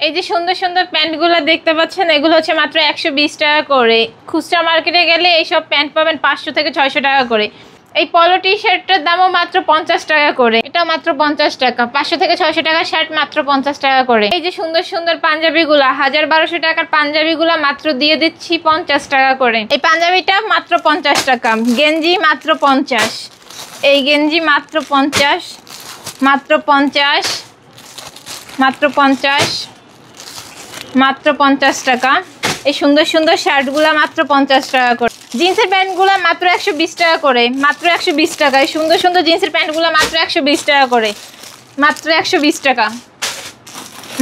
এই যে সুন্দর সুন্দর প্যান্টগুলো দেখতে পাচ্ছেন, এগুলো হচ্ছে মাত্র 120 টাকা করে। খুচরা মার্কেটে গেলে এইসব প্যান্ট পাবেন 500 থেকে 600 টাকা করে। এই পলো টি শার্টটার দামও মাত্র 50 টাকা করে, এটা মাত্র 50 টাকা। 500 থেকে 600 টাকা শার্ট মাত্র 50 টাকা করে। এই যে সুন্দর সুন্দর পাঞ্জাবিগুলা 1000-1200 টাকার পাঞ্জাবিগুলা মাত্র দিয়ে দিচ্ছি 50 টাকা করে। এই পাঞ্জাবিটা মাত্র 50 টাকা। গেঞ্জি মাত্র 50, এই গেঞ্জি মাত্র 50, মাত্র 50, মাত্র 50, মাত্র 50 টাকা। এই সুন্দর সুন্দর শার্টগুলা মাত্র 50 টাকা করে। জিন্সের প্যান্টগুলো মাত্র 120 টাকা করে, মাত্র 120 টাকা। এই সুন্দর সুন্দর জিন্সের প্যান্টগুলো মাত্র 120 টাকা করে, মাত্র 120 টাকা,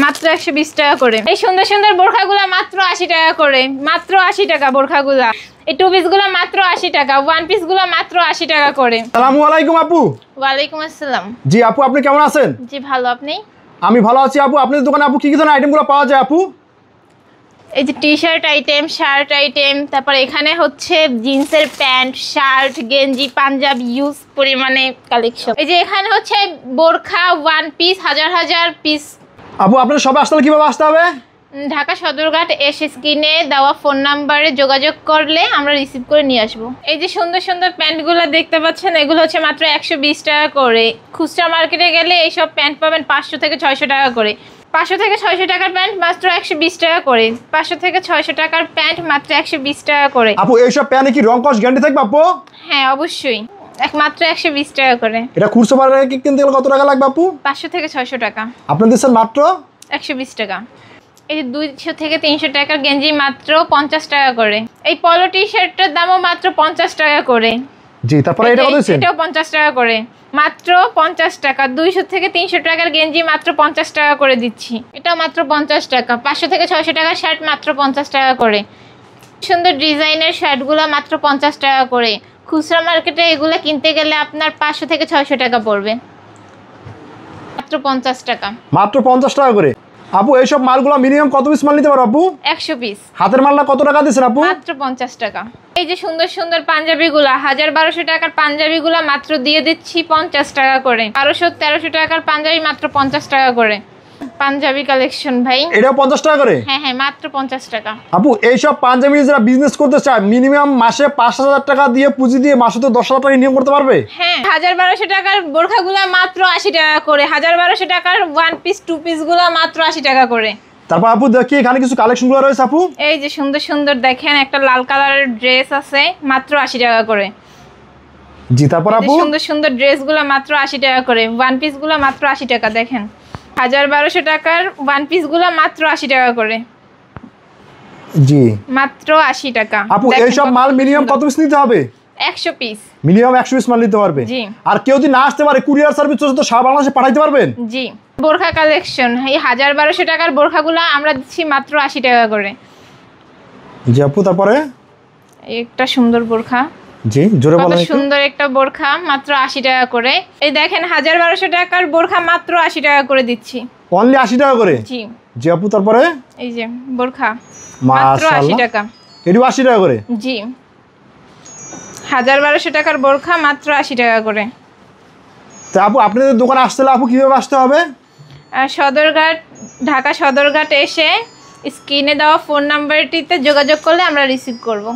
মাত্র 120 টাকা করে। এই সুন্দর সুন্দর বোরখাগুলো মাত্র 80 টাকা করে, মাত্র 80 টাকা বোরখাগুলা। এই টু পিসগুলো মাত্র 80 টাকা, ওয়ান পিসগুলো মাত্র 80 টাকা করে। আসসালামু আলাইকুম আপু। ওয়ালাইকুম আসসালাম। জি আপু, আপনি কেমন আছেন? জি ভালো, আপনি? আমি ভালো আছি আপু। আপনাদের দোকানে আপু কি কি ধরনের আইটেমগুলো পাওয়া যায় আপু? এই যে T shirt item, shirt item, তারপর এখানে হচ্ছে জিন্সের প্যান্ট, শার্ট, গেঞ্জি, পাঞ্জাব ইউজ পরিমাণে কালেকশন। এই যে এখানে হচ্ছে বোরখা, ওয়ান পিস, হাজার হাজার পিস। আপু আপনারা সবাই আসলে কিভাবে আসতে হবে? ঢাকা সদরঘাট এসে স্ক্রিনে দেওয়া ফোন নাম্বারে যোগাযোগ করলে আমরা রিসিভ করে নিয়ে আসবো। এই যে সুন্দর সুন্দর প্যান্টগুলো দেখতে পাচ্ছেন, এগুলো হচ্ছে মাত্র 120 টাকা করে। খুচরা মার্কেটে গেলে এইসব প্যান্ট পাবেন 500 থেকে 600 টাকা করে। 500 থেকে 600 টাকার প্যান্ট মাত্র 120 টাকা করে। 500 থেকে 600 টাকার প্যান্ট মাত্র 120 টাকা করে। আপু এইসব প্যান্টে কি রং কস গ্যারান্টি থাকবে আপু? হ্যাঁ অবশ্যই, মাত্র 120 টাকা করে। এটা খুচরা বাজারে কিনতে গেলে কত টাকা লাগবে আপু? 500 থেকে 600 টাকা। আপনাদের দিচ্ছেন মাত্র 120 টাকা। এই যে 200 থেকে 300 টাকার গেঞ্জি মাত্র 50 টাকা করে। এই পলো টি শার্টটার দামও মাত্র 50 টাকা করে। জি, তারপরে এটা কত দিচ্ছেন? এটাও 50 টাকা করে, মাত্র 50 টাকা। 200 থেকে 300 টাকার গেঞ্জি মাত্র 50 টাকা করে দিচ্ছি, এটাও মাত্র 50 টাকা। 500 থেকে 600 টাকার শার্ট মাত্র 50 টাকা করে। সুন্দর ডিজাইনের শার্টগুলো মাত্র 50 টাকা করে। খুচরা মার্কেটে এগুলো কিনতে গেলে আপনার 500 থেকে 600 টাকা পড়বে, মাত্র 50 টাকা। মাত্র 50 টাকা করে। আপু এইসব মালগুলো মিনিমাম কত পিস মাল নিতে পারো আপু? 100 পিস। হাতের মালটা কত টাকা দিচ্ছেন আপু? মাত্র 50 টাকা। এই যে সুন্দর সুন্দর পাঞ্জাবিগুলা 1000-1200 টাকার পাঞ্জাবিগুলা মাত্র দিয়ে দিচ্ছি 50 টাকা করে। 1200-1300 টাকার পাঞ্জাবি মাত্র 50 টাকা করে। পাঞ্জাবি কালেকশন ভাই, এটাও 50 টাকা করে? হ্যাঁ হ্যাঁ, মাত্র 50 টাকা। আপু এইসব পাঞ্জাবি যারা বিজনেস করতে চায় মিনিমাম মাসে 5000 টাকা দিয়ে পুঁজি দিয়ে মাসে তো 10,000 টাকা ইনকাম করতে পারবে? হ্যাঁ, 1000-1200 টাকার বোরখাগুলা মাত্র 80 টাকা করে। 1000-1200 টাকার ওয়ান পিস, টু পিস গুলা মাত্র 80 টাকা করে। তারপর আপু দেখি এখানে কিছু কালেকশনগুলো রয়েছে আপু। এই যে সুন্দর সুন্দর দেখেন, একটা লাল কালারের ড্রেস আছে মাত্র 80 টাকা করে। জি, তারপর আপু সুন্দর সুন্দর ড্রেসগুলো মাত্র 80 টাকা করে। ওয়ান পিস গুলো মাত্র 80 টাকা। দেখেন 1000-1200 টাকার ওয়ান পিস গুলো মাত্র 80 টাকা করে। জি, মাত্র 80 টাকা। আপু এইসব মাল মিনিমাম কত পিস নিতে হবে? 100 পিস। মিনিমাম 100 পিস মাল নিতে পারবে? জি। আর কেউ যদি না আসতে পারে কুরিয়ার সার্ভিস তো সারা বাংলাদেশে পাঠাইতে পারবেন? জি। বোরখা কালেকশন, এই 1000-1200 টাকার বোরখাগুলো আমরা দিচ্ছি মাত্র 80 টাকা করে। জি আপু, তারপরে একটা সুন্দর বোরখা। জি, জোরে বলেন। কত সুন্দর একটা বোরখা, মাত্র 80 টাকা করে। এই দেখেন 1000-1200 টাকার বোরখা মাত্র 80 টাকা করে দিচ্ছি। অনলি 80 টাকা করে? জি। জি আপু, তারপরে এই যে বোরখা মাত্র 80 টাকা। এটাও 80 টাকা করে? জি। 1000-1200 টাকার বোরখা মাত্র 80 টাকা করে। তা আপু আপনাদের দোকানে আসতে হলে আপু কিভাবে আসতে হবে? সদরঘাট, ঢাকা সদরঘাট এসে স্ক্রিনে দেওয়া ফোন নাম্বারটিতে যোগাযোগ করলে আমরা রিসিভ করব।